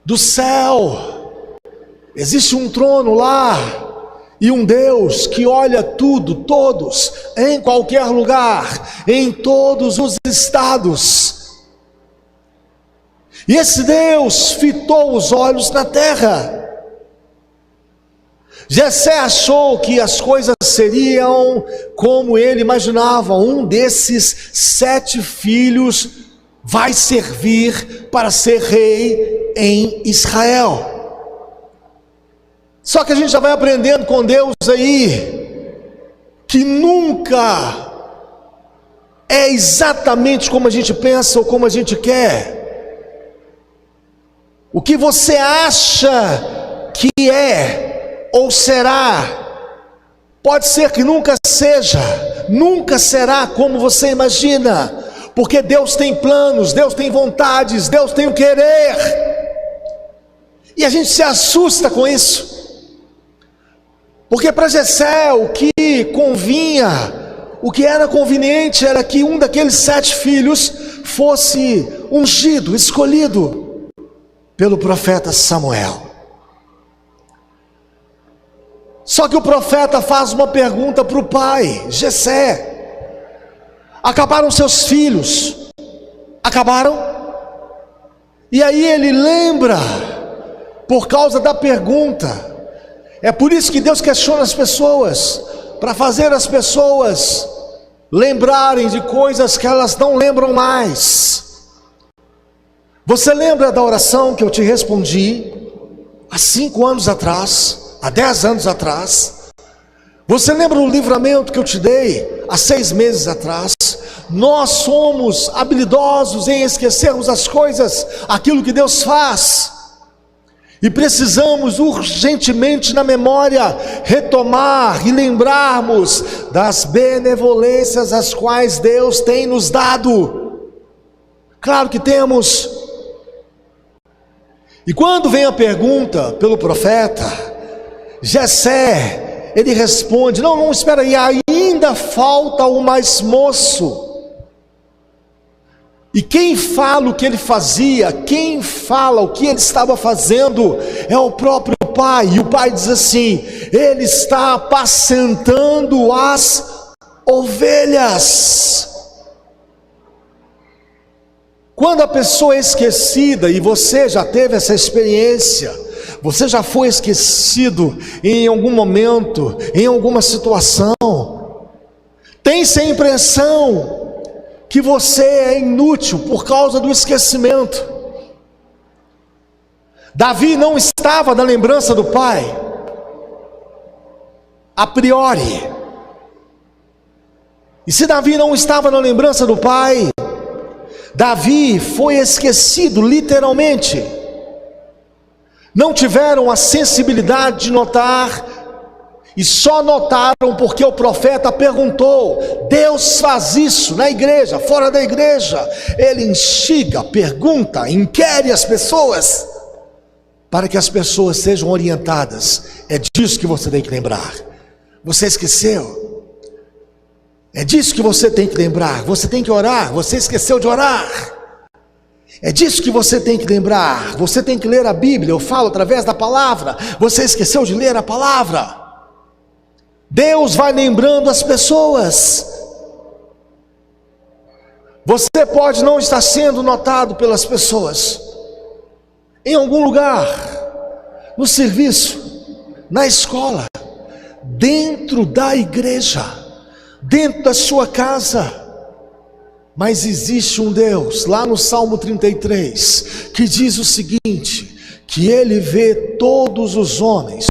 do céu. Existe um trono lá e um Deus que olha tudo, todos, em qualquer lugar, em todos os estados. E esse Deus fitou os olhos na terra. Jessé achou que as coisas seriam como ele imaginava. Um desses 7 filhos vai servir para ser rei em Israel. Só que a gente já vai aprendendo com Deus aí que nunca é exatamente como a gente pensa ou como a gente quer. O que você acha que é ou será, pode ser que nunca seja, nunca será como você imagina, porque Deus tem planos, Deus tem vontades, Deus tem o querer, e a gente se assusta com isso, porque para Jessé o que convinha, o que era conveniente era que um daqueles 7 filhos fosse ungido, escolhido pelo profeta Samuel. Só que o profeta faz uma pergunta para o pai: Jessé, acabaram seus filhos? Acabaram? E aí ele lembra, por causa da pergunta. É por isso que Deus questiona as pessoas, para fazer as pessoas lembrarem de coisas que elas não lembram mais. Você lembra da oração que eu te respondi há 5 anos atrás? Há 10 anos atrás? Você lembra do livramento que eu te dei há 6 meses atrás? Nós somos habilidosos em esquecermos as coisas, aquilo que Deus faz, e precisamos urgentemente na memória retomar e lembrarmos das benevolências as quais Deus tem nos dado. Claro que temos. E quando vem a pergunta pelo profeta, Jessé, ele responde: não, espera aí, ainda falta o mais moço. E quem fala o que ele fazia, quem fala o que ele estava fazendo, é o próprio pai. E o pai diz assim: ele está apacentando as ovelhas. Quando a pessoa é esquecida, e você já teve essa experiência, você já foi esquecido em algum momento, em alguma situação, tem-se a impressão que você é inútil por causa do esquecimento. Davi não estava na lembrança do pai, a priori. E se Davi não estava na lembrança do pai, Davi foi esquecido literalmente. Não tiveram a sensibilidade de notar, e só notaram porque o profeta perguntou. Deus faz isso na igreja, fora da igreja. Ele instiga, pergunta, inquire as pessoas, para que as pessoas sejam orientadas. É disso que você tem que lembrar. Você esqueceu? É disso que você tem que lembrar. Você tem que orar, você esqueceu de orar. É disso que você tem que lembrar. Você tem que ler a Bíblia, eu falo através da palavra. Você esqueceu de ler a palavra. Deus vai lembrando as pessoas. Você pode não estar sendo notado pelas pessoas, em algum lugar, no serviço, na escola, dentro da igreja, dentro da sua casa. Mas existe um Deus, lá no Salmo 33, que diz o seguinte: que Ele vê todos os homens.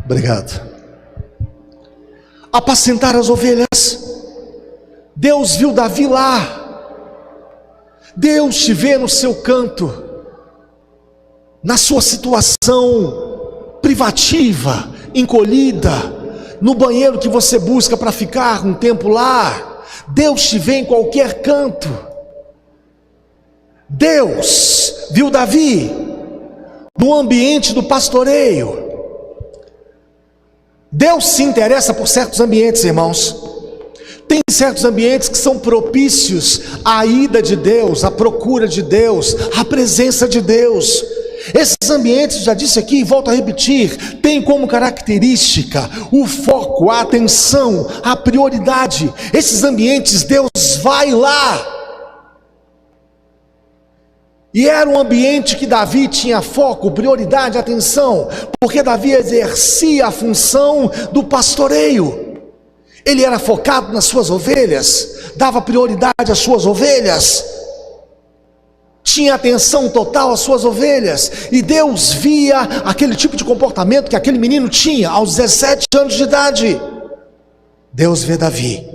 Obrigado. Apacentar as ovelhas. Deus viu Davi lá. Deus te vê no seu canto, na sua situação privativa, encolhida, no banheiro que você busca para ficar um tempo lá. Deus te vê em qualquer canto. Deus viu Davi no ambiente do pastoreio. Deus se interessa por certos ambientes, irmãos. Tem certos ambientes que são propícios à ida de Deus, à procura de Deus, à presença de Deus. Esses ambientes, já disse aqui e volto a repetir, tem como característica o foco, a atenção, a prioridade. Esses ambientes, Deus vai lá. E era um ambiente que Davi tinha foco, prioridade, atenção, porque Davi exercia a função do pastoreio. Ele era focado nas suas ovelhas, dava prioridade às suas ovelhas, tinha atenção total às suas ovelhas, e Deus via aquele tipo de comportamento que aquele menino tinha aos 17 anos de idade. Deus vê Davi,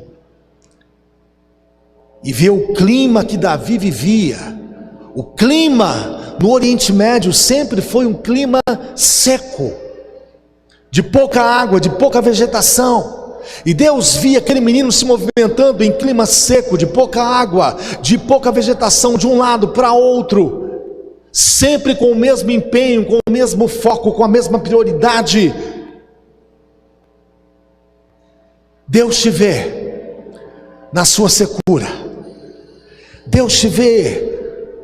e vê o clima que Davi vivia. O clima no Oriente Médio sempre foi um clima seco, de pouca água, de pouca vegetação. E Deus via aquele menino se movimentando em clima seco, de pouca água, de pouca vegetação, de um lado para outro, sempre com o mesmo empenho, com o mesmo foco, com a mesma prioridade. Deus te vê na sua secura. Deus te vê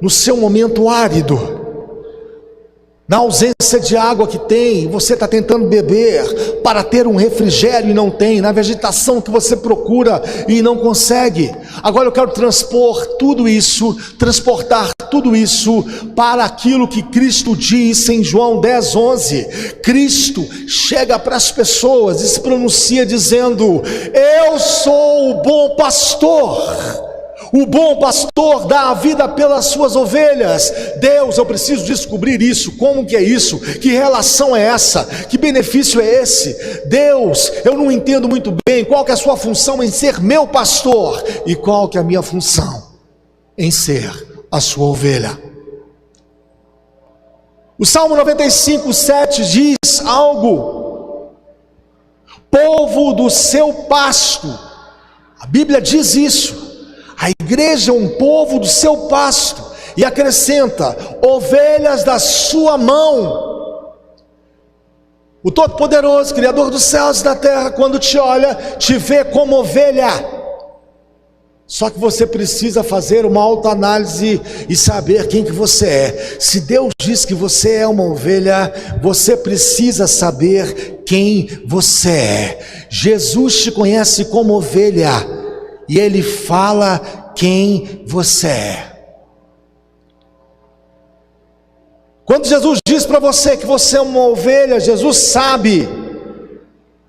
no seu momento árido, na ausência de água que tem, você está tentando beber para ter um refrigério e não tem, na vegetação que você procura e não consegue. Agora eu quero transportar tudo isso para aquilo que Cristo disse em João 10:11. Cristo chega para as pessoas e se pronuncia dizendo: eu sou o bom pastor. O bom pastor dá a vida pelas suas ovelhas. Deus, eu preciso descobrir isso. Como que é isso? Que relação é essa? Que benefício é esse? Deus, eu não entendo muito bem qual que é a sua função em ser meu pastor e qual que é a minha função em ser a sua ovelha. O Salmo 95:7 diz algo: povo do seu pasto. A Bíblia diz isso. A igreja é um povo do seu pasto, e acrescenta: ovelhas da sua mão. O Todo-Poderoso, Criador dos céus e da terra, quando te olha, te vê como ovelha. Só que você precisa fazer uma autoanálise e saber quem que você é. Se Deus diz que você é uma ovelha, você precisa saber quem você é. Jesus te conhece como ovelha, e Ele fala quem você é. Quando Jesus diz para você que você é uma ovelha, Jesus sabe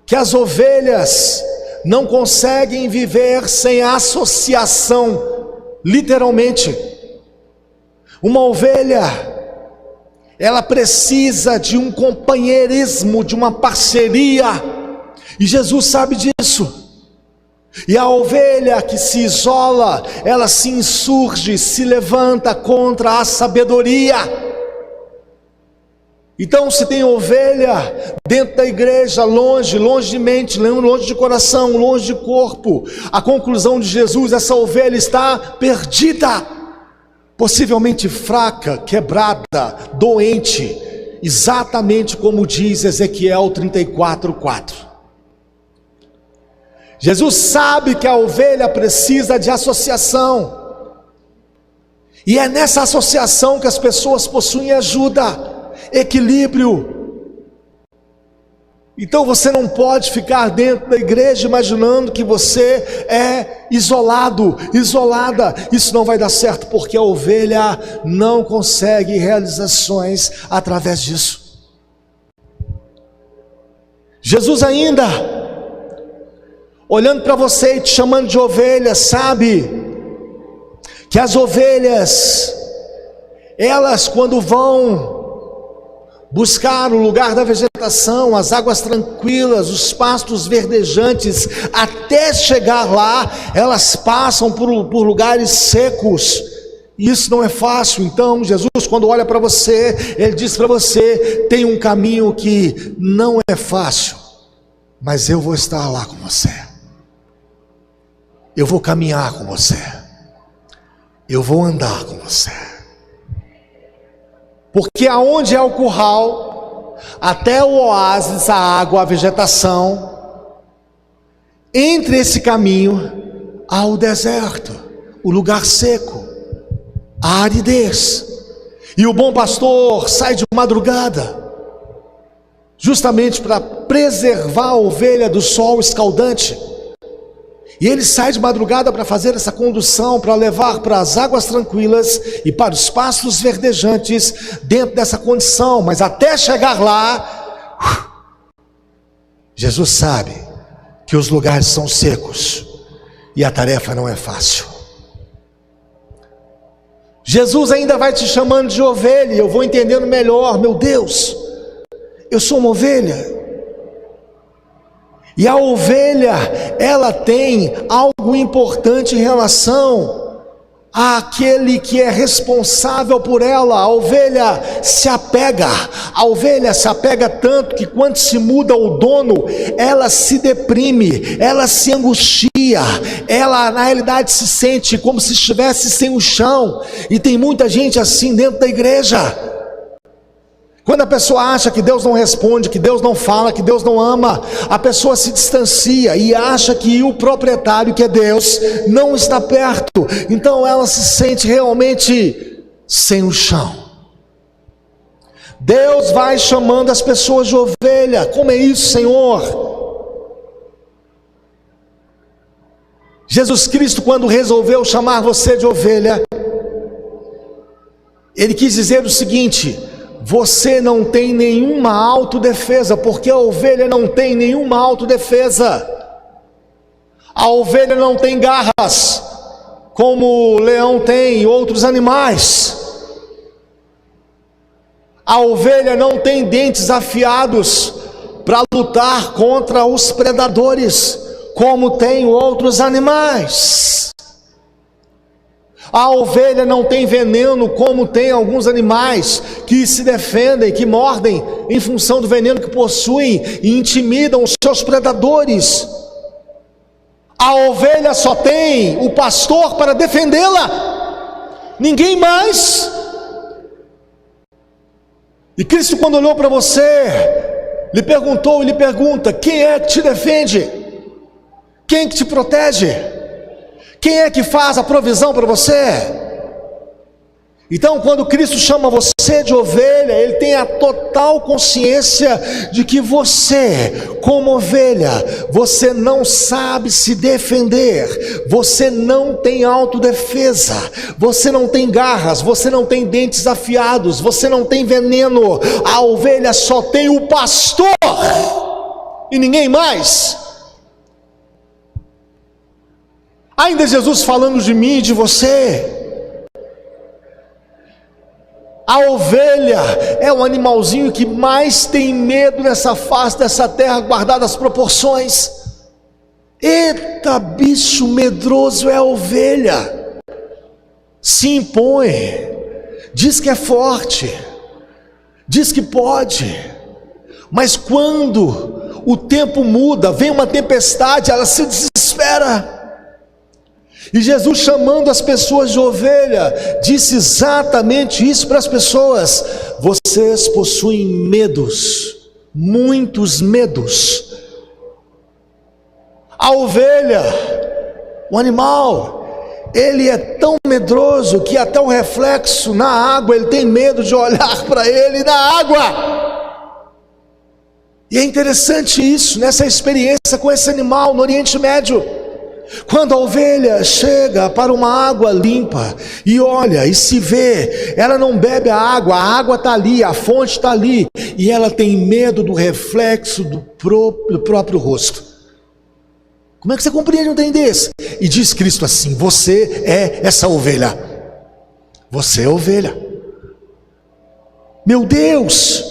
que as ovelhas não conseguem viver sem associação, literalmente. Uma ovelha, ela precisa de um companheirismo, de uma parceria, e Jesus sabe disso. E a ovelha que se isola, ela se insurge, se levanta contra a sabedoria. Então, se tem ovelha dentro da igreja, longe de mente, longe de coração, longe de corpo, a conclusão de Jesus: essa ovelha está perdida, possivelmente fraca, quebrada, doente, exatamente como diz Ezequiel 34:4. Jesus sabe que a ovelha precisa de associação, e é nessa associação que as pessoas possuem ajuda, equilíbrio. Então você não pode ficar dentro da igreja imaginando que você é isolado, isolada. Isso não vai dar certo, porque a ovelha não consegue realizações através disso. Jesus ainda, olhando para você e te chamando de ovelha, sabe que as ovelhas, elas quando vão buscar o lugar da vegetação, as águas tranquilas, os pastos verdejantes. Até chegar lá, elas passam por lugares secos. Isso não é fácil. Então Jesus, quando olha para você, Ele diz para você: tem um caminho que não é fácil, mas eu vou estar lá com você. Eu vou caminhar com você. Eu vou andar com você. Porque aonde é o curral, até o oásis, a água, a vegetação, entre esse caminho há o deserto, o lugar seco, a aridez. E o bom pastor sai de madrugada, justamente para preservar a ovelha do sol escaldante. E ele sai de madrugada para fazer essa condução, para levar para as águas tranquilas e para os pastos verdejantes, dentro dessa condição. Mas até chegar lá, Jesus sabe que os lugares são secos e a tarefa não é fácil. Jesus ainda vai te chamando de ovelha, e eu vou entendendo melhor: meu Deus, eu sou uma ovelha. E a ovelha, ela tem algo importante em relação àquele que é responsável por ela. A ovelha se apega tanto que quando se muda o dono, ela se deprime, ela se angustia, ela na realidade se sente como se estivesse sem o chão. E tem muita gente assim dentro da igreja. Quando a pessoa acha que Deus não responde, que Deus não fala, que Deus não ama, a pessoa se distancia e acha que o proprietário, que é Deus, não está perto. Então ela se sente realmente sem o chão. Deus vai chamando as pessoas de ovelha. Como é isso, Senhor? Jesus Cristo, quando resolveu chamar você de ovelha, Ele quis dizer o seguinte: você não tem nenhuma autodefesa, porque a ovelha não tem nenhuma autodefesa. A ovelha não tem garras, como o leão tem e outros animais. A ovelha não tem dentes afiados para lutar contra os predadores, como tem outros animais. A ovelha não tem veneno, como tem alguns animais que se defendem, que mordem em função do veneno que possuem e intimidam os seus predadores. A ovelha só tem o pastor para defendê-la, ninguém mais. E Cristo, quando olhou para você, lhe perguntou e lhe pergunta: quem é que te defende? Quem é que te protege? Quem é que faz a provisão para você? Então, quando Cristo chama você de ovelha, Ele tem a total consciência de que você, como ovelha, você não sabe se defender, você não tem autodefesa, você não tem garras, você não tem dentes afiados, você não tem veneno. A ovelha só tem o pastor e ninguém mais. Ainda Jesus falando de mim e de você. A ovelha é o animalzinho que mais tem medo nessa face dessa terra, guardadas as proporções. Eita, bicho medroso é a ovelha. Se impõe, diz que é forte, diz que pode, mas quando o tempo muda, vem uma tempestade, ela se desespera. E Jesus, chamando as pessoas de ovelha, disse exatamente isso para as pessoas: vocês possuem medos, muitos medos. A ovelha, o animal, ele é tão medroso que até o reflexo na água, ele tem medo de olhar para ele na água. E é interessante isso, nessa experiência com esse animal no Oriente Médio. Quando a ovelha chega para uma água limpa e olha e se vê, ela não bebe a água está ali, a fonte está ali, e ela tem medo do reflexo do próprio rosto. Como é que você compreende um trem desse? E diz Cristo assim: você é essa ovelha, você é ovelha. Meu Deus,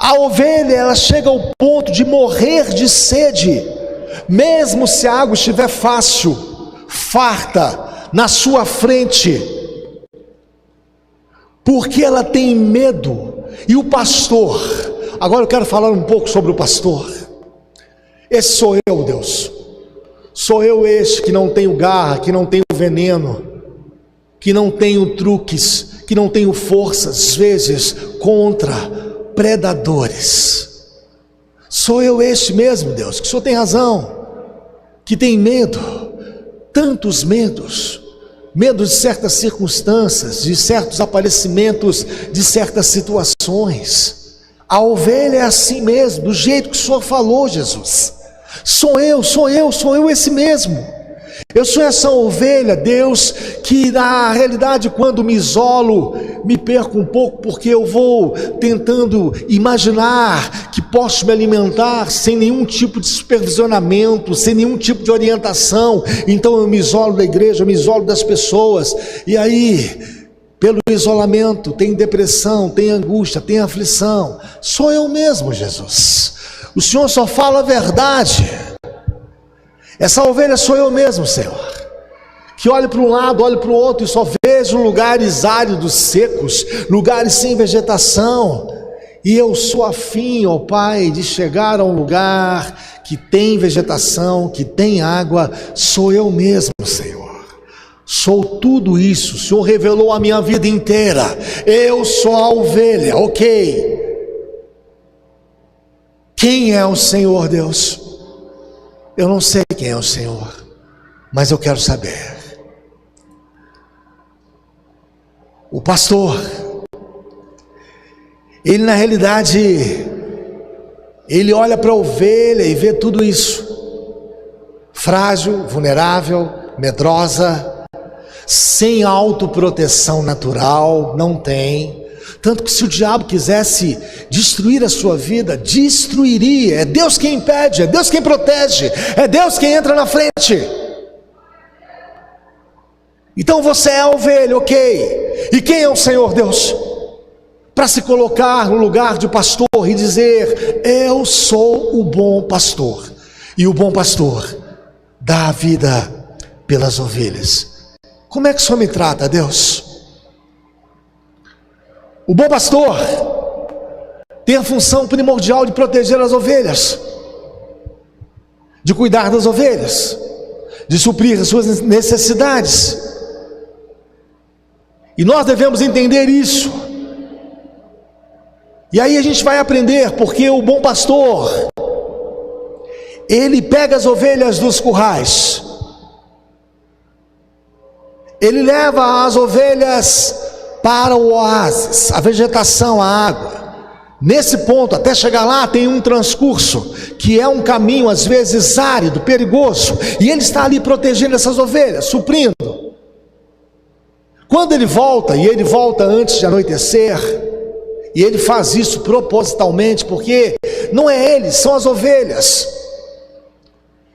A ovelha, ela chega ao ponto de morrer de sede, mesmo se a água estiver fácil, farta, na sua frente, porque ela tem medo. E o pastor, agora eu quero falar um pouco sobre o pastor. Esse sou eu, Deus. Sou eu este que não tenho garra, que não tenho veneno, que não tenho truques, que não tenho força, às vezes, contra predadores. Sou eu este mesmo, Deus, que o Senhor tem razão, que tem medo, tantos medos, medo de certas circunstâncias, de certos aparecimentos, de certas situações. A ovelha é assim mesmo, do jeito que o Senhor falou, Jesus. Sou eu esse mesmo. Eu sou essa ovelha, Deus, que na realidade quando me isolo, me perco um pouco, porque eu vou tentando imaginar que posso me alimentar sem nenhum tipo de supervisionamento, sem nenhum tipo de orientação. Então eu me isolo da igreja, eu me isolo das pessoas, e aí, pelo isolamento, tem depressão, tem angústia, tem aflição. Sou eu mesmo, Jesus. O Senhor só fala a verdade. Essa ovelha sou eu mesmo, Senhor, que olho para um lado, olho para o outro e só vejo lugares áridos, secos, lugares sem vegetação, e eu sou afim, ó Pai, de chegar a um lugar que tem vegetação, que tem água. Sou eu mesmo, Senhor. Sou tudo isso. O Senhor revelou a minha vida inteira. Eu sou a ovelha, ok. Quem é o Senhor, Deus? Eu não sei quem é o Senhor, mas eu quero saber. O pastor, ele na realidade, ele olha para a ovelha e vê tudo isso, frágil, vulnerável, medrosa, sem autoproteção natural, não tem. Tanto que se o diabo quisesse destruir a sua vida, destruiria. É Deus quem impede, é Deus quem protege, é Deus quem entra na frente. Então você é a ovelha, ok. E quem é o Senhor Deus? Para se colocar no lugar de pastor e dizer: eu sou o bom pastor. E o bom pastor dá a vida pelas ovelhas. Como é que o Senhor me trata, Deus? O bom pastor tem a função primordial de proteger as ovelhas, de cuidar das ovelhas, de suprir as suas necessidades. E nós devemos entender isso. E aí a gente vai aprender, porque o bom pastor, ele pega as ovelhas dos currais, ele leva as ovelhas para o oásis, a vegetação, a água. Nesse ponto, até chegar lá, tem um transcurso, que é um caminho às vezes árido, perigoso, e ele está ali protegendo essas ovelhas, suprindo. Quando ele volta, e ele volta antes de anoitecer, e ele faz isso propositalmente, porque não é ele, são as ovelhas.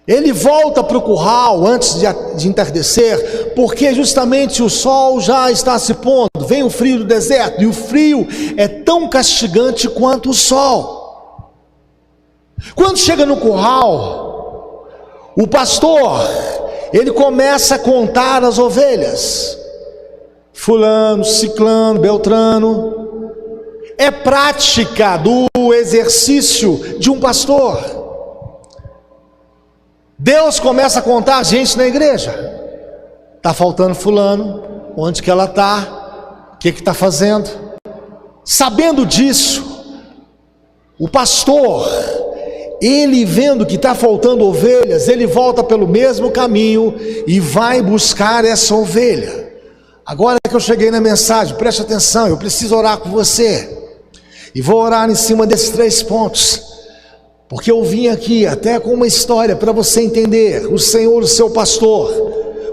Ele volta para o curral antes de entardecer, porque justamente o sol já está se pondo, vem o frio do deserto, e o frio é tão castigante quanto o sol. Quando chega no curral, o pastor, ele começa a contar as ovelhas, fulano, ciclano, beltrano. É prática do exercício de um pastor. Deus começa a contar gente na igreja. Está faltando fulano, onde que ela está, o que está fazendo. Sabendo disso, o pastor, ele vendo que está faltando ovelhas, ele volta pelo mesmo caminho e vai buscar essa ovelha. Agora que eu cheguei na mensagem, preste atenção, eu preciso orar com você. E vou orar em cima desses 3 pontos. Porque eu vim aqui até com uma história para você entender. O Senhor, o seu pastor,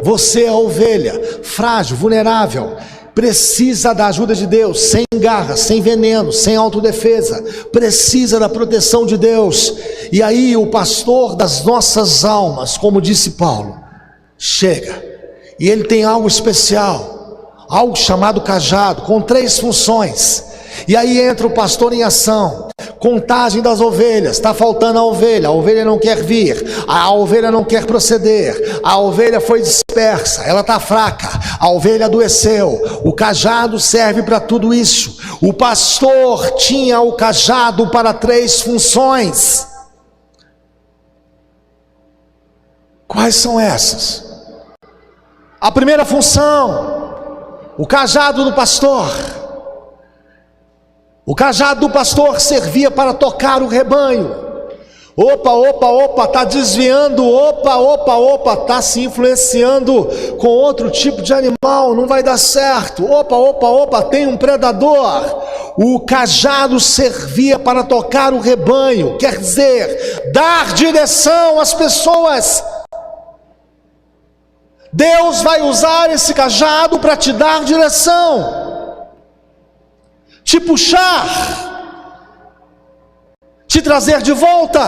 você é a ovelha, frágil, vulnerável, precisa da ajuda de Deus, sem garra, sem veneno, sem autodefesa, precisa da proteção de Deus. E aí o pastor das nossas almas, como disse Paulo, chega, e ele tem algo especial, algo chamado cajado, com 3 funções. E aí entra o pastor em ação, contagem das ovelhas, está faltando a ovelha não quer vir, a ovelha não quer proceder, a ovelha foi dispersa, ela está fraca, a ovelha adoeceu. O cajado serve para tudo isso. O pastor tinha o cajado para 3 funções. Quais são essas? A primeira função, o cajado do pastor. O cajado do pastor servia para tocar o rebanho. Opa, está desviando, está se influenciando com outro tipo de animal, não vai dar certo. Opa, tem um predador. O cajado servia para tocar o rebanho, quer dizer, dar direção às pessoas. Deus vai usar esse cajado para te dar direção, te puxar, te trazer de volta.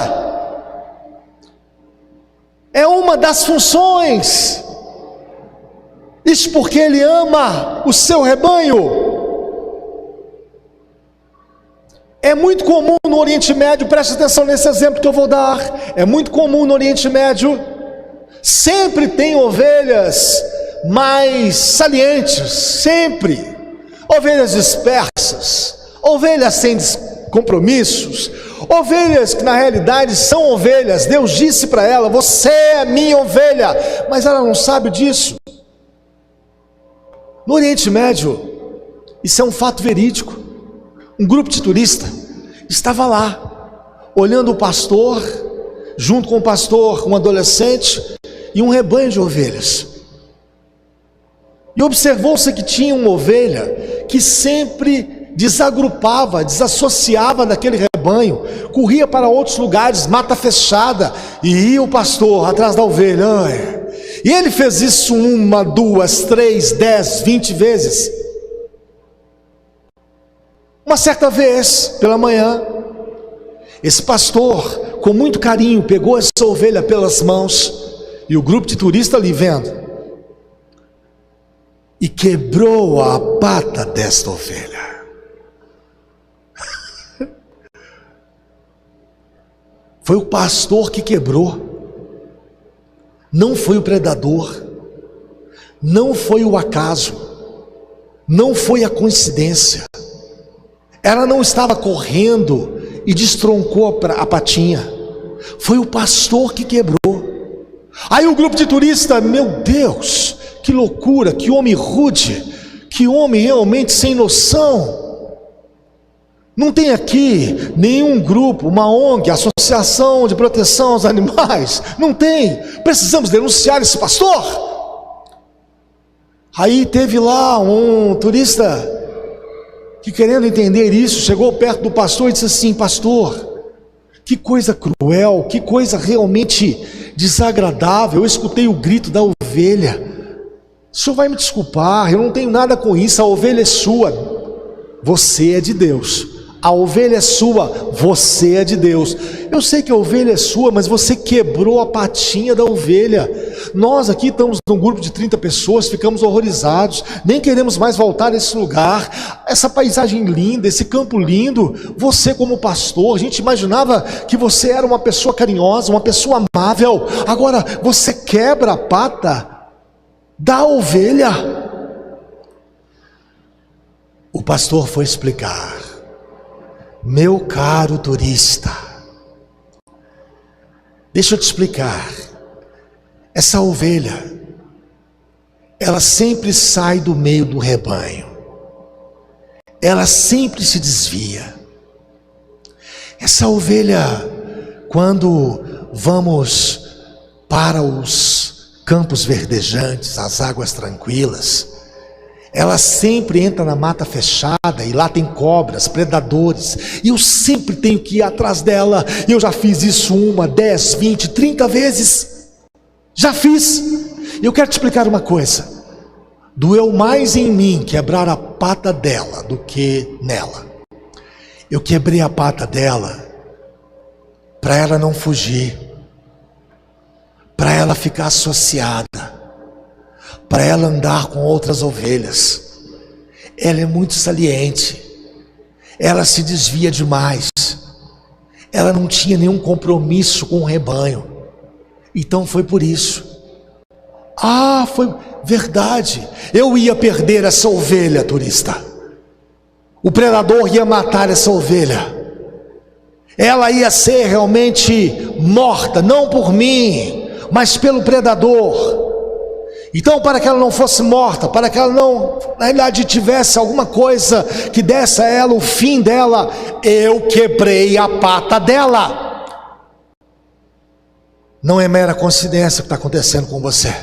É uma das funções. Isso porque Ele ama o seu rebanho. É muito comum no Oriente Médio, preste atenção nesse exemplo que eu vou dar. É muito comum no Oriente Médio, sempre tem ovelhas mais salientes, sempre, ovelhas dispersas, ovelhas sem compromissos, ovelhas que na realidade são ovelhas. Deus disse para ela: você é minha ovelha, mas ela não sabe disso. No Oriente Médio, isso é um fato verídico. Um grupo de turistas estava lá, olhando o pastor, junto com o pastor, um adolescente e um rebanho de ovelhas. E observou-se que tinha uma ovelha que sempre desagrupava, desassociava daquele rebanho, corria para outros lugares, mata fechada, e ia o pastor atrás da ovelha. E ele fez isso 1, 2, 3, 10, 20 vezes. Uma certa vez, pela manhã, esse pastor, com muito carinho, pegou essa ovelha pelas mãos, e o grupo de turistas ali vendo, e quebrou a pata desta ovelha. Foi o pastor que quebrou, não foi o predador, não foi o acaso, não foi a coincidência. Ela não estava correndo e destroncou a patinha, foi o pastor que quebrou. Aí o grupo de turistas, meu Deus, que loucura, que homem rude, que homem realmente sem noção. Não tem aqui nenhum grupo, uma ONG, Associação de Proteção aos Animais, não tem. Precisamos denunciar esse pastor. Aí teve lá um turista que, querendo entender isso, chegou perto do pastor e disse assim: pastor, que coisa cruel, que coisa realmente desagradável. Eu escutei o grito da ovelha. O senhor vai me desculpar, eu não tenho nada com isso. A ovelha é sua, você é de Deus. A ovelha é sua, você é de Deus. Eu sei que a ovelha é sua, mas você quebrou a patinha da ovelha. Nós aqui estamos num grupo de 30 pessoas, ficamos horrorizados, nem queremos mais voltar a esse lugar, essa paisagem linda, esse campo lindo. Você como pastor, a gente imaginava que você era uma pessoa carinhosa, uma pessoa amável. Agora você quebra a pata da ovelha. O pastor foi explicar: meu caro turista, deixa eu te explicar. Essa ovelha, ela sempre sai do meio do rebanho, ela sempre se desvia. Essa ovelha, quando vamos para os campos verdejantes, as águas tranquilas, ela sempre entra na mata fechada, e lá tem cobras, predadores, e eu sempre tenho que ir atrás dela. Eu já fiz isso 1, 10, 20, 30 vezes, já fiz. E eu quero te explicar uma coisa: doeu mais em mim quebrar a pata dela do que nela. Eu quebrei a pata dela para ela não fugir, para ela ficar associada, para ela andar com outras ovelhas. Ela é muito saliente, ela se desvia demais. ela não tinha nenhum compromisso com o rebanho. Então foi por isso. Foi verdade, eu ia perder essa ovelha, turista. O predador ia matar essa ovelha. Ela ia ser realmente morta, não por mim, mas pelo predador. Então, para que ela não fosse morta, para que ela não, na realidade, tivesse alguma coisa que desse a ela o fim dela, eu quebrei a pata dela. Não é mera coincidência o que está acontecendo com você.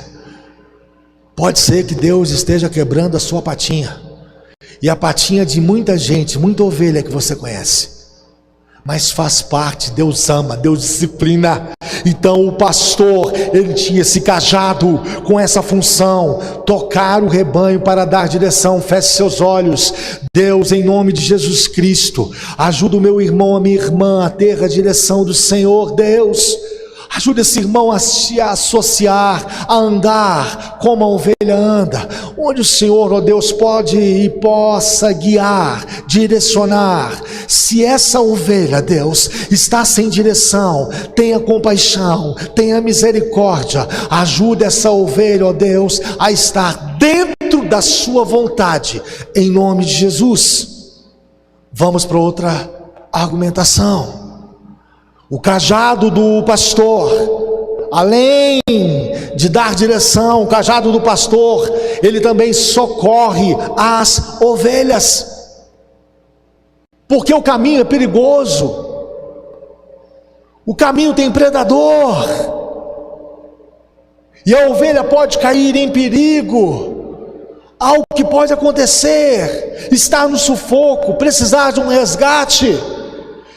Pode ser que Deus esteja quebrando a sua patinha, e a patinha de muita gente, muita ovelha que você conhece. Mas faz parte, Deus ama, Deus disciplina. Então o pastor, ele tinha esse cajado com essa função, tocar o rebanho para dar direção. Feche seus olhos. Deus, em nome de Jesus Cristo, ajuda o meu irmão, a minha irmã a ter a direção do Senhor. Deus, ajuda esse irmão a se associar, a andar como a ovelha anda, onde o Senhor, ó Deus, pode e possa guiar, direcionar. Se essa ovelha, Deus, está sem direção, tenha compaixão, tenha misericórdia, ajuda essa ovelha, ó Deus, a estar dentro da sua vontade, em nome de Jesus. Vamos para outra argumentação. O cajado do pastor, além de dar direção, o cajado do pastor, ele também socorre as ovelhas, porque o caminho é perigoso, o caminho tem predador, e a ovelha pode cair em perigo, algo que pode acontecer, estar no sufoco, precisar de um resgate.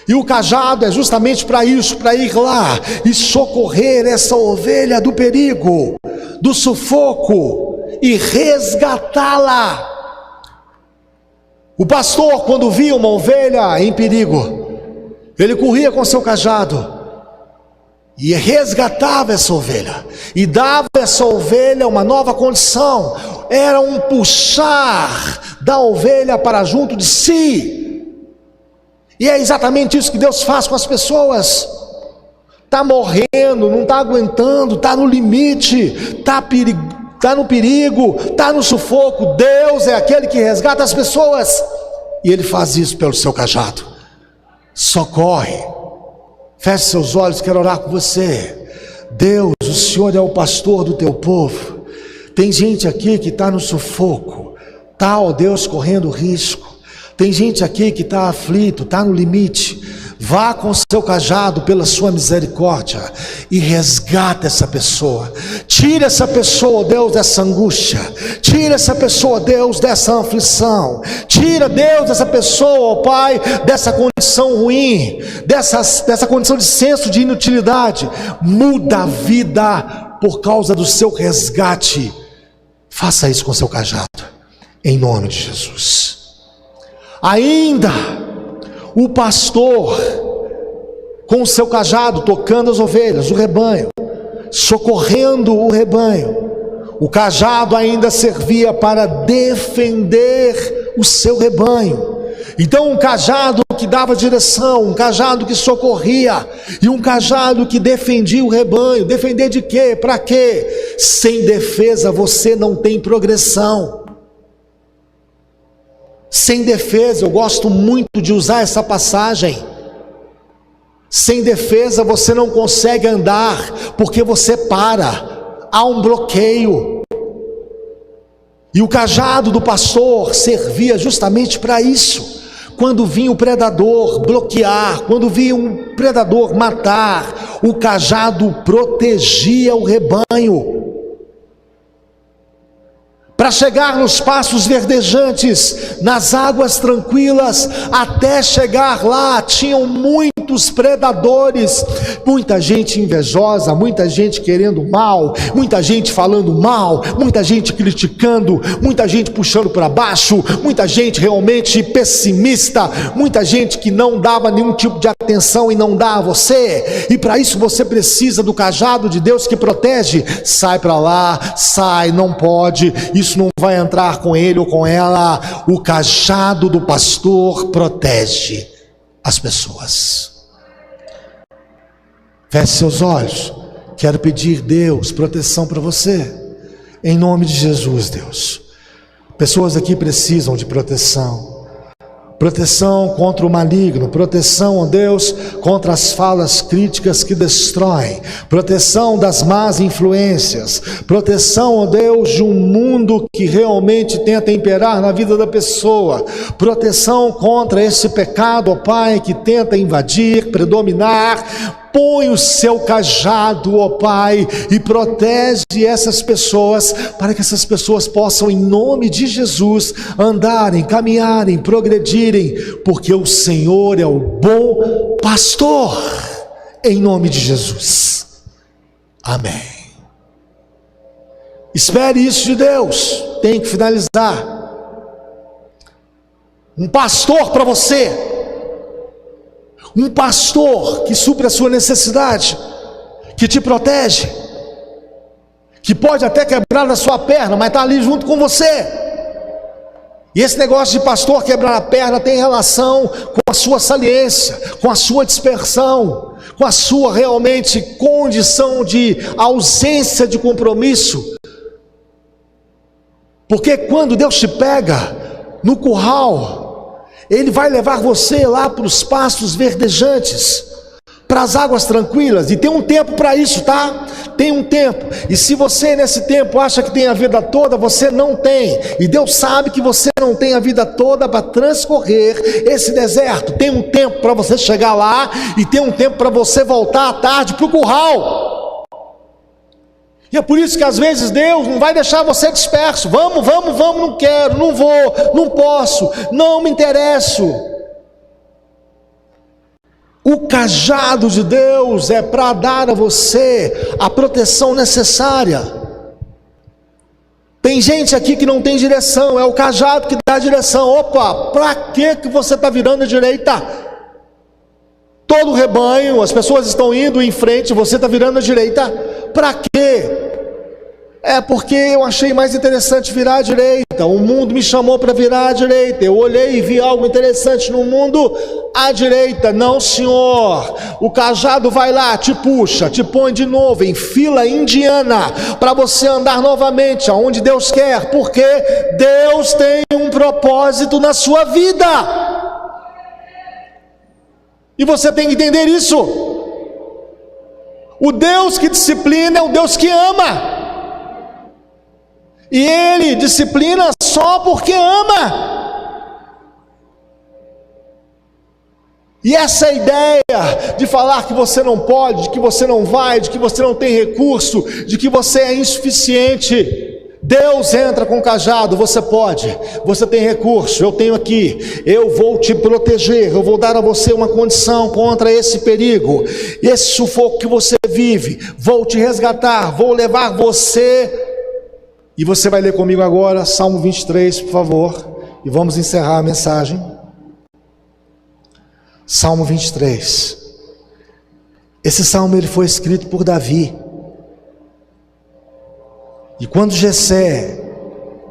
E o cajado é justamente para isso, para ir lá e socorrer essa ovelha do perigo, do sufoco, e resgatá-la. O pastor, quando via uma ovelha em perigo, ele corria com seu cajado e resgatava essa ovelha, e dava a essa ovelha uma nova condição. Era um puxar da ovelha para junto de si. E é exatamente isso que Deus faz com as pessoas. Está morrendo, não está aguentando, está no limite, está no perigo, está no sufoco. Deus é aquele que resgata as pessoas, e Ele faz isso pelo seu cajado. Socorre. Feche seus olhos, quero orar com você. Deus, o Senhor é o pastor do teu povo. Tem gente aqui que está no sufoco, está, ó Deus, correndo risco. Tem gente aqui que está aflito, está no limite. Vá com o seu cajado pela sua misericórdia e resgata essa pessoa. Tira essa pessoa, Deus, dessa angústia. Tira essa pessoa, Deus, dessa aflição. Tira, Deus, essa pessoa, ó Pai, dessa condição ruim, dessa condição de senso de inutilidade. Muda a vida por causa do seu resgate. Faça isso com o seu cajado, em nome de Jesus. Ainda o pastor, com o seu cajado, tocando as ovelhas, o rebanho, socorrendo o rebanho. O cajado ainda servia para defender o seu rebanho. Então um cajado que dava direção, um cajado que socorria, e um cajado que defendia o rebanho. Defender de quê? Para quê? Sem defesa você não tem progressão. Sem defesa, eu gosto muito de usar essa passagem. Sem defesa você não consegue andar, porque você para, há um bloqueio. E o cajado do pastor servia justamente para isso. Quando vinha o predador bloquear, quando vinha um predador matar, o cajado protegia o rebanho. Para chegar nos pastos verdejantes, nas águas tranquilas, até chegar lá, tinham muitos predadores, muita gente invejosa, muita gente querendo mal, muita gente falando mal, muita gente criticando, muita gente puxando para baixo, muita gente realmente pessimista, muita gente que não dava nenhum tipo de atenção e não dá a você. E para isso você precisa do cajado de Deus que protege. Sai para lá, sai, não pode, isso não vai entrar com ele ou com ela. O cajado do pastor protege as pessoas. Feche seus olhos. Quero pedir, Deus, proteção para você. Em nome de Jesus, Deus. Pessoas aqui precisam de proteção. Proteção contra o maligno, proteção, ó Deus, contra as falas críticas que destroem, proteção das más influências, proteção, ó Deus, de um mundo que realmente tenta imperar na vida da pessoa, proteção contra esse pecado, ó Pai, que tenta invadir, predominar. Põe o seu cajado, ó Pai, e protege essas pessoas, para que essas pessoas possam, em nome de Jesus, andarem, caminharem, progredirem, porque o Senhor é o bom pastor, em nome de Jesus. Amém. Espere isso de Deus. Tem que finalizar. Um pastor para você. Um pastor que supre a sua necessidade, que te protege, que pode até quebrar a sua perna, mas está ali junto com você. E esse negócio de pastor quebrar a perna tem relação com a sua saliência, com a sua dispersão, com a sua realmente condição de ausência de compromisso. Porque quando Deus te pega no curral, Ele vai levar você lá para os pastos verdejantes, para as águas tranquilas, e tem um tempo para isso, tá? Tem um tempo, e se você nesse tempo acha que tem a vida toda, você não tem, e Deus sabe que você não tem a vida toda para transcorrer esse deserto. Tem um tempo para você chegar lá, e tem um tempo para você voltar à tarde para o curral. E é por isso que às vezes Deus não vai deixar você disperso. Vamos, não quero, não vou, não posso, não me interesso. O cajado de Deus é para dar a você a proteção necessária. Tem gente aqui que não tem direção, é o cajado que dá a direção. Opa, para que você está virando à direita? Todo o rebanho, as pessoas estão indo em frente, você está virando à direita. Para quê? É porque eu achei mais interessante virar à direita. O mundo me chamou para virar à direita. Eu olhei e vi algo interessante no mundo à direita. Não, senhor. O cajado vai lá, te puxa, te põe de novo em fila indiana para você andar novamente aonde Deus quer, porque Deus tem um propósito na sua vida. E você tem que entender isso. O Deus que disciplina é o Deus que ama. E Ele disciplina só porque ama. E essa ideia de falar que você não pode, de que você não vai, de que você não tem recurso, de que você é insuficiente, Deus entra com o cajado. Você pode, você tem recurso, eu tenho aqui, eu vou te proteger, eu vou dar a você uma condição contra esse perigo, esse sufoco que você vive, vou te resgatar, vou levar você. E você vai ler comigo agora Salmo 23, por favor, e vamos encerrar a mensagem. Salmo 23. Esse salmo ele foi escrito por Davi. E quando Jessé,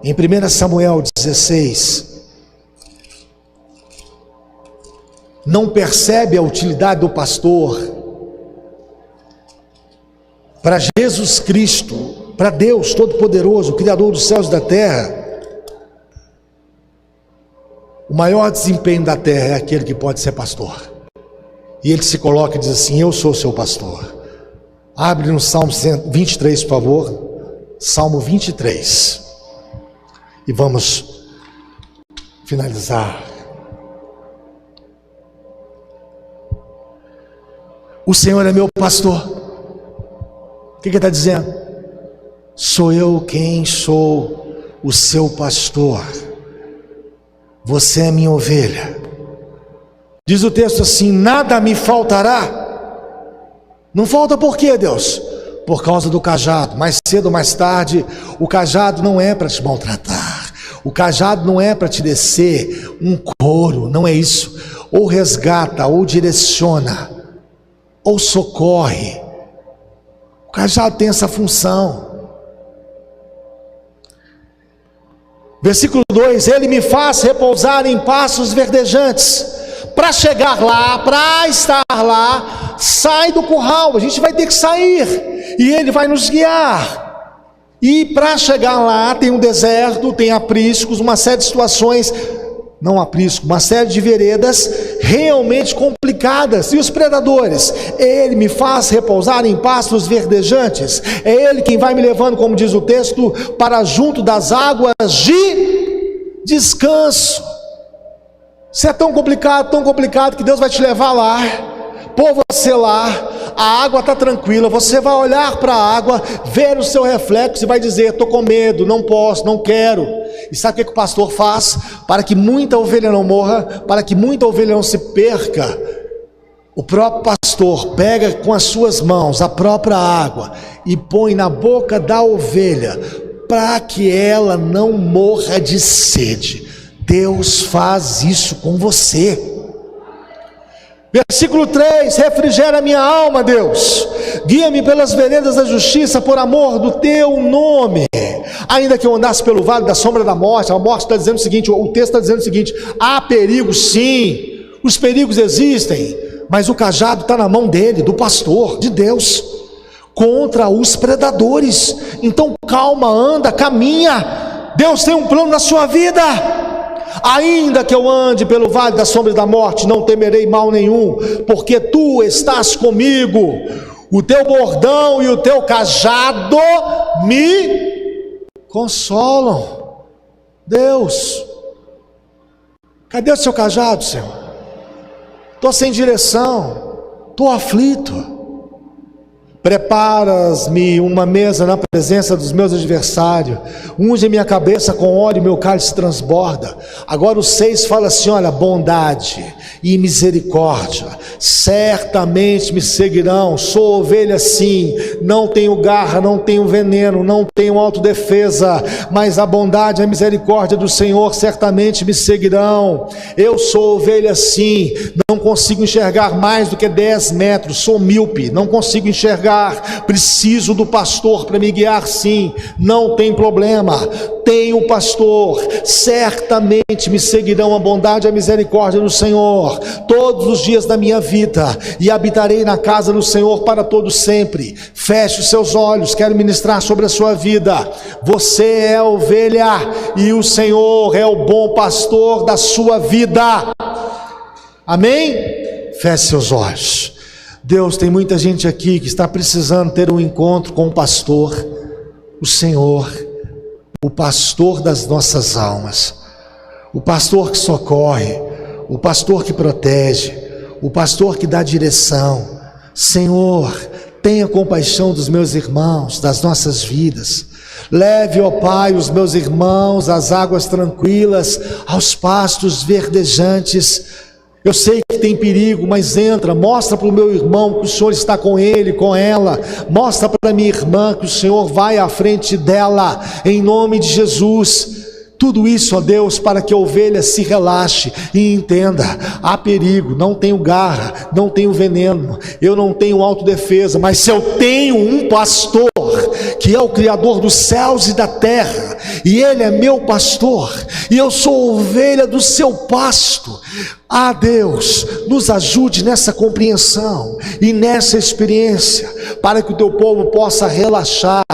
em 1 Samuel 16, não percebe a utilidade do pastor para Jesus Cristo, para Deus Todo-Poderoso, o Criador dos céus e da terra, o maior desempenho da terra é aquele que pode ser pastor. E ele se coloca e diz assim: eu sou seu pastor. Abre no Salmo 23, por favor. Salmo 23. E vamos finalizar. O Senhor é meu pastor. O que ele está dizendo? Sou eu quem sou o seu pastor. Você é minha ovelha. Diz o texto assim: nada me faltará. Não falta por quê, Deus? Por causa do cajado. Mais cedo ou mais tarde, o cajado não é para te maltratar. O cajado não é para te descer um couro, não é isso. Ou resgata, ou direciona, ou socorre. O cajado tem essa função. Versículo 2: ele me faz repousar em pastos verdejantes. Para chegar lá, para estar lá, sai do curral, a gente vai ter que sair, e Ele vai nos guiar. E para chegar lá tem um deserto, tem apriscos, uma série de situações, não aprisco, uma série de veredas realmente complicadas. E os predadores? Ele me faz repousar em pastos verdejantes, é Ele quem vai me levando, como diz o texto, para junto das águas de descanso. Isso é tão complicado que Deus vai te levar lá, pôr você lá, a água está tranquila, você vai olhar para a água, ver o seu reflexo e vai dizer: estou com medo, não posso, não quero. E sabe o que o pastor faz? Para que muita ovelha não morra, para que muita ovelha não se perca, o próprio pastor pega com as suas mãos a própria água e põe na boca da ovelha, para que ela não morra de sede. Deus faz isso com você. Versículo 3: refrigera minha alma, Deus, guia-me pelas veredas da justiça, por amor do teu nome. Ainda que eu andasse pelo vale da sombra da morte, a morte está dizendo o seguinte, o texto está dizendo o seguinte: há perigos, sim, os perigos existem, mas o cajado está na mão dele, do pastor, de Deus, contra os predadores. Então calma, anda, caminha, Deus tem um plano na sua vida. Ainda que eu ande pelo vale da sombra da morte, não temerei mal nenhum, porque tu estás comigo, o teu bordão e o teu cajado me consolam. Deus, cadê o seu cajado, Senhor? Estou sem direção, estou aflito. Preparas-me uma mesa na presença dos meus adversários, unge minha cabeça com óleo e meu cálice transborda. Agora o 6 fala assim: olha, bondade e misericórdia certamente me seguirão. Sou ovelha sim, não tenho garra, não tenho veneno, não tenho autodefesa, mas a bondade e a misericórdia do Senhor certamente me seguirão. Eu sou ovelha sim, não consigo enxergar mais do que 10 metros, sou míope, não consigo enxergar, preciso do pastor para me guiar, sim, não tem problema, tenho o pastor, certamente me seguirão a bondade e a misericórdia do Senhor todos os dias da minha vida, e habitarei na casa do Senhor para todo sempre. Feche os seus olhos, quero ministrar sobre a sua vida. Você é a ovelha e o Senhor é o bom pastor da sua vida. Amém? Feche seus olhos. Deus, tem muita gente aqui que está precisando ter um encontro com o pastor, o Senhor, o pastor das nossas almas, o pastor que socorre, o pastor que protege, o pastor que dá direção. Senhor, tenha compaixão dos meus irmãos, das nossas vidas. Leve, ó Pai, os meus irmãos às águas tranquilas, aos pastos verdejantes. Eu sei que tem perigo, mas entra, mostra para o meu irmão que o Senhor está com ele, com ela. Mostra para a minha irmã que o Senhor vai à frente dela, em nome de Jesus. Tudo isso, ó Deus, para que a ovelha se relaxe e entenda: há perigo, não tenho garra, não tenho veneno, eu não tenho autodefesa, mas se eu tenho um pastor, que é o Criador dos céus e da terra, e Ele é meu pastor, e eu sou ovelha do seu pasto. Ah, Deus, nos ajude nessa compreensão e nessa experiência, para que o teu povo possa relaxar,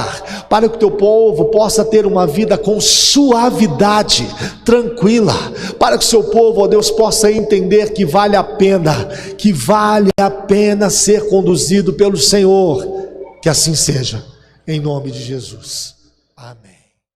para que o teu povo possa ter uma vida com suavidade, tranquila, para que o seu povo, ó Deus, possa entender que vale a pena ser conduzido pelo Senhor. Que assim seja, em nome de Jesus. Amém.